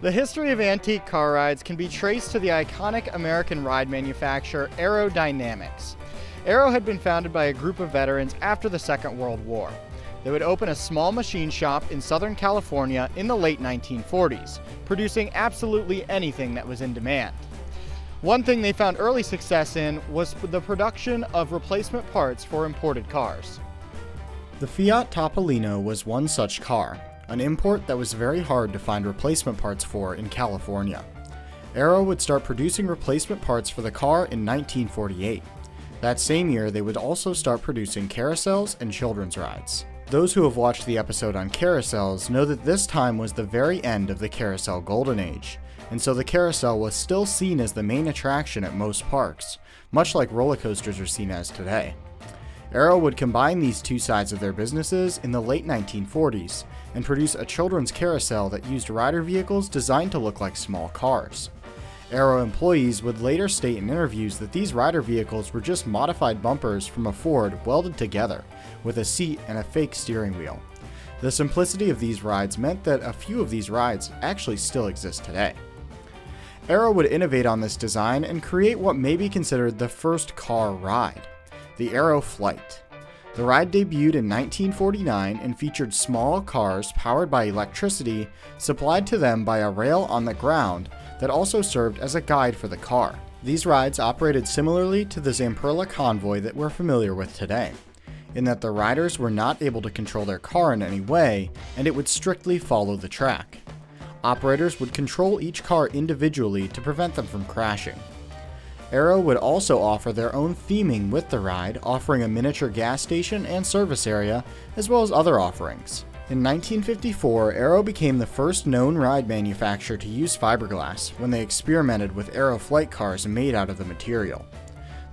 The history of antique car rides can be traced to the iconic American ride manufacturer Aerodynamics. Aero had been founded by a group of veterans after the Second World War. They would open a small machine shop in Southern California in the late 1940s, producing absolutely anything that was in demand. One thing they found early success in was the production of replacement parts for imported cars. The Fiat Topolino was one such car, an import that was very hard to find replacement parts for in California. Aero would start producing replacement parts for the car in 1948. That same year, they would also start producing carousels and children's rides. Those who have watched the episode on carousels know that this time was the very end of the carousel golden age, and so the carousel was still seen as the main attraction at most parks, much like roller coasters are seen as today. Aero would combine these two sides of their businesses in the late 1940s and produce a children's carousel that used rider vehicles designed to look like small cars. Aero employees would later state in interviews that these rider vehicles were just modified bumpers from a Ford welded together, with a seat and a fake steering wheel. The simplicity of these rides meant that a few of these rides actually still exist today. Aero would innovate on this design and create what may be considered the first car ride, the Aero Flight. The ride debuted in 1949 and featured small cars powered by electricity supplied to them by a rail on the ground that also served as a guide for the car. These rides operated similarly to the Zamperla convoy that we're familiar with today, in that the riders were not able to control their car in any way, and it would strictly follow the track. Operators would control each car individually to prevent them from crashing. Aero would also offer their own theming with the ride, offering a miniature gas station and service area, as well as other offerings. In 1954, Aero became the first known ride manufacturer to use fiberglass when they experimented with Aero flight cars made out of the material.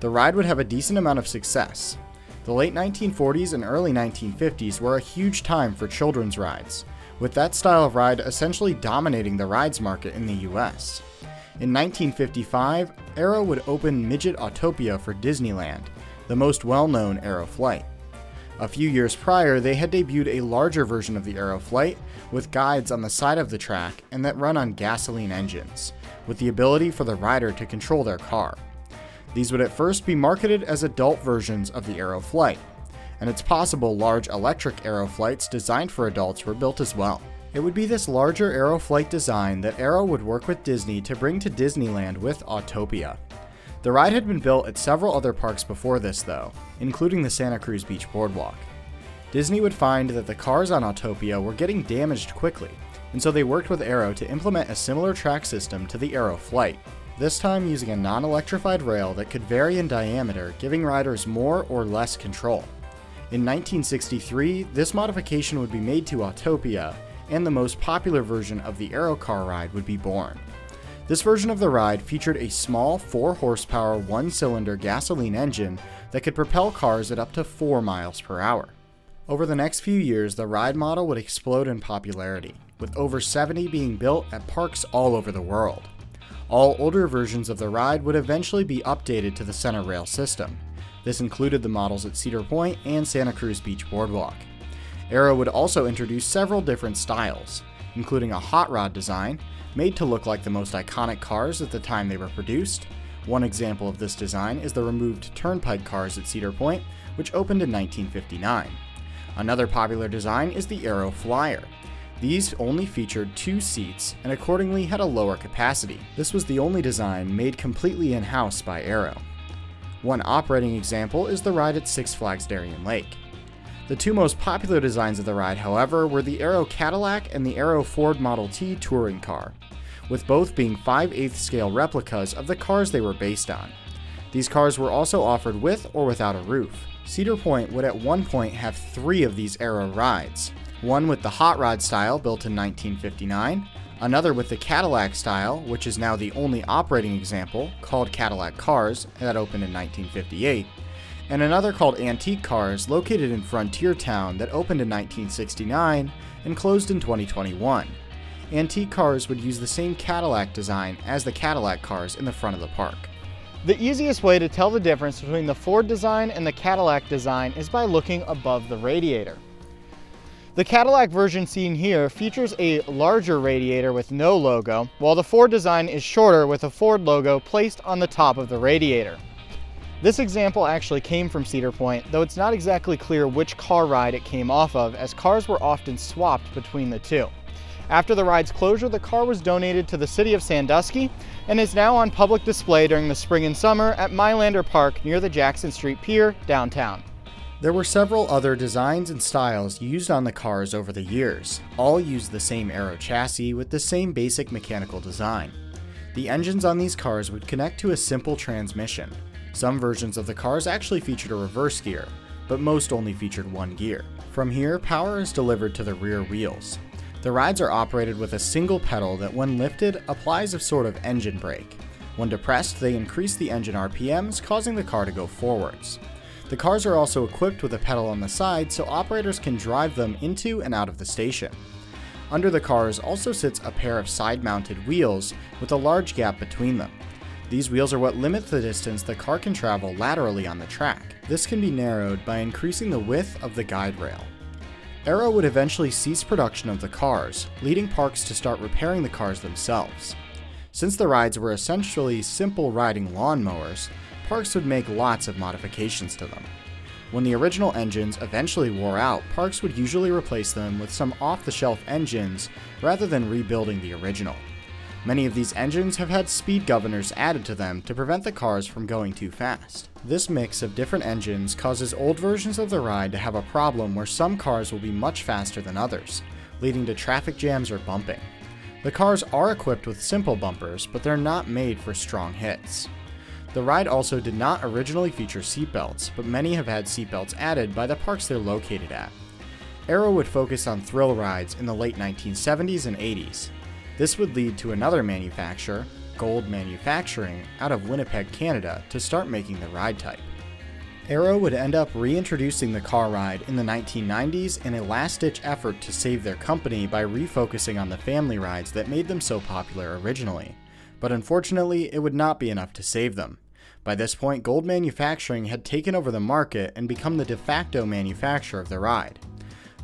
The ride would have a decent amount of success. The late 1940s and early 1950s were a huge time for children's rides, with that style of ride essentially dominating the rides market in the US. In 1955, Aero would open Midget Autopia for Disneyland, the most well-known Aero flight. A few years prior, they had debuted a larger version of the Aero flight with guides on the side of the track and that run on gasoline engines, with the ability for the rider to control their car. These would at first be marketed as adult versions of the Aero flight, and it's possible large electric Aero flights designed for adults were built as well. It would be this larger Aero flight design that Aero would work with Disney to bring to Disneyland with Autopia. The ride had been built at several other parks before this though, including the Santa Cruz Beach Boardwalk. Disney would find that the cars on Autopia were getting damaged quickly, and so they worked with Aero to implement a similar track system to the Aero flight, this time using a non-electrified rail that could vary in diameter, giving riders more or less control. In 1963, this modification would be made to Autopia, and the most popular version of the Aero car ride would be born. This version of the ride featured a small 4-horsepower, 1-cylinder gasoline engine that could propel cars at up to 4 miles per hour. Over the next few years, the ride model would explode in popularity, with over 70 being built at parks all over the world. All older versions of the ride would eventually be updated to the center rail system. This included the models at Cedar Point and Santa Cruz Beach Boardwalk. Aero would also introduce several different styles, including a hot rod design, made to look like the most iconic cars at the time they were produced. One example of this design is the removed turnpike cars at Cedar Point, which opened in 1959. Another popular design is the Aero Flyer. These only featured 2 seats and accordingly had a lower capacity. This was the only design made completely in-house by Aero. One operating example is the ride at Six Flags Darien Lake. The 2 most popular designs of the ride, however, were the Aero Cadillac and the Aero Ford Model T touring car, with both being 5/8 scale replicas of the cars they were based on. These cars were also offered with or without a roof. Cedar Point would at one point have 3 of these Aero rides, one with the hot rod style built in 1959, another with the Cadillac style, which is now the only operating example, called Cadillac Cars, that opened in 1958, and another called Antique Cars located in Frontier Town that opened in 1969 and closed in 2021. Antique Cars would use the same Cadillac design as the Cadillac cars in the front of the park. The easiest way to tell the difference between the Ford design and the Cadillac design is by looking above the radiator. The Cadillac version seen here features a larger radiator with no logo, while the Ford design is shorter with a Ford logo placed on the top of the radiator. This example actually came from Cedar Point, though it's not exactly clear which car ride it came off of, as cars were often swapped between the two. After the ride's closure, the car was donated to the city of Sandusky and is now on public display during the spring and summer at Mylander Park near the Jackson Street Pier downtown. There were several other designs and styles used on the cars over the years. All used the same Aero chassis with the same basic mechanical design. The engines on these cars would connect to a simple transmission. Some versions of the cars actually featured a reverse gear, but most only featured one gear. From here, power is delivered to the rear wheels. The rides are operated with a single pedal that, when lifted, applies a sort of engine brake. When depressed, they increase the engine RPMs, causing the car to go forwards. The cars are also equipped with a pedal on the side so operators can drive them into and out of the station. Under the cars also sits a pair of side-mounted wheels with a large gap between them. These wheels are what limit the distance the car can travel laterally on the track. This can be narrowed by increasing the width of the guide rail. Aero would eventually cease production of the cars, leading parks to start repairing the cars themselves. Since the rides were essentially simple riding lawnmowers, parks would make lots of modifications to them. When the original engines eventually wore out, parks would usually replace them with some off-the-shelf engines rather than rebuilding the original. Many of these engines have had speed governors added to them to prevent the cars from going too fast. This mix of different engines causes old versions of the ride to have a problem where some cars will be much faster than others, leading to traffic jams or bumping. The cars are equipped with simple bumpers, but they're not made for strong hits. The ride also did not originally feature seatbelts, but many have had seatbelts added by the parks they're located at. Aero would focus on thrill rides in the late 1970s and 80s. This would lead to another manufacturer, Gold Manufacturing, out of Winnipeg, Canada, to start making the ride type. Aero would end up reintroducing the car ride in the 1990s in a last-ditch effort to save their company by refocusing on the family rides that made them so popular originally. But unfortunately, it would not be enough to save them. By this point, Gold Manufacturing had taken over the market and become the de facto manufacturer of the ride.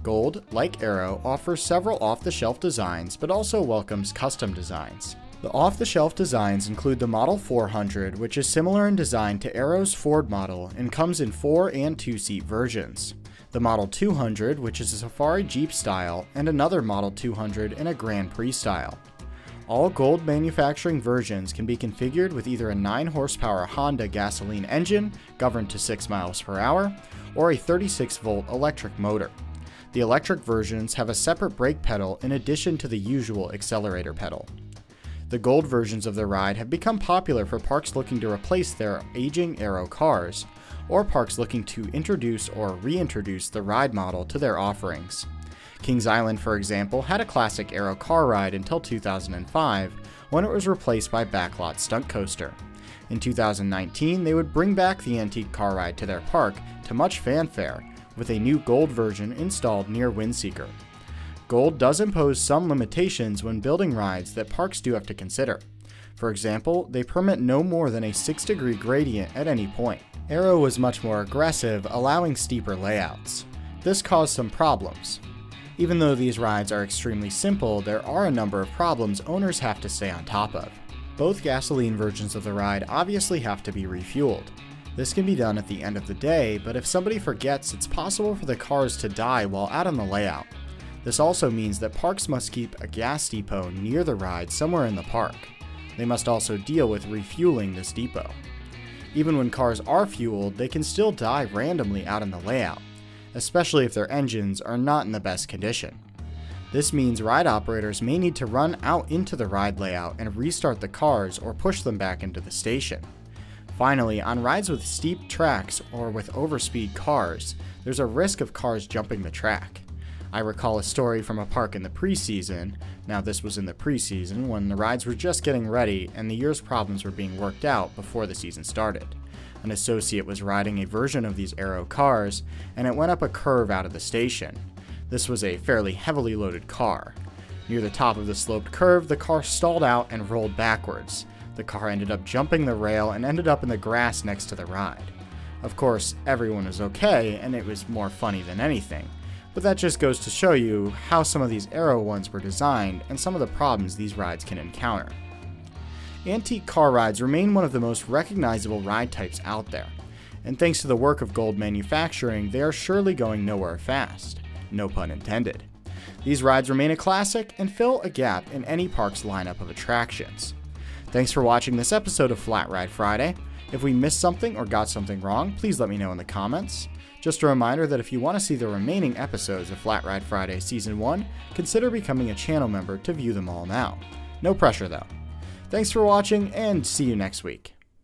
Gold, like Aero, offers several off-the-shelf designs, but also welcomes custom designs. The off-the-shelf designs include the Model 400, which is similar in design to Aero's Ford model and comes in 4- and 2-seat versions. The Model 200, which is a Safari Jeep style, and another Model 200 in a Grand Prix style. All Gold Manufacturing versions can be configured with either a 9-horsepower Honda gasoline engine governed to 6 miles per hour or a 36-volt electric motor. The electric versions have a separate brake pedal in addition to the usual accelerator pedal. The Gold versions of the ride have become popular for parks looking to replace their aging Aero cars, or parks looking to introduce or reintroduce the ride model to their offerings. Kings Island, for example, had a classic Aero car ride until 2005, when it was replaced by Backlot Stunt Coaster. In 2019, they would bring back the antique car ride to their park to much fanfare, with a new Gold version installed near Windseeker. Gold does impose some limitations when building rides that parks do have to consider. For example, they permit no more than a 6-degree gradient at any point. Aero was much more aggressive, allowing steeper layouts. This caused some problems. Even though these rides are extremely simple, there are a number of problems owners have to stay on top of. Both gasoline versions of the ride obviously have to be refueled. This can be done at the end of the day, but if somebody forgets, it's possible for the cars to die while out on the layout. This also means that parks must keep a gas depot near the ride somewhere in the park. They must also deal with refueling this depot. Even when cars are fueled, they can still die randomly out in the layout, especially if their engines are not in the best condition. This means ride operators may need to run out into the ride layout and restart the cars or push them back into the station. Finally, on rides with steep tracks or with overspeed cars, there's a risk of cars jumping the track. I recall a story from a park in the preseason. Now this was in the preseason when the rides were just getting ready and the year's problems were being worked out before the season started. An associate was riding a version of these Aero cars and it went up a curve out of the station. This was a fairly heavily loaded car. Near the top of the sloped curve, the car stalled out and rolled backwards. The car ended up jumping the rail and ended up in the grass next to the ride. Of course, everyone was okay and it was more funny than anything. but that just goes to show you how some of these Aero ones were designed and some of the problems these rides can encounter. Antique car rides remain one of the most recognizable ride types out there, and thanks to the work of gold manufacturing, they are surely going nowhere fast. No pun intended. These rides remain a classic and fill a gap in any park's lineup of attractions. Thanks for watching this episode of Flat Ride Friday. If we missed something or got something wrong, please let me know in the comments. Just a reminder that if you want to see the remaining episodes of Flat Ride Friday Season 1, consider becoming a channel member to view them all now. No pressure though. Thanks for watching, and see you next week.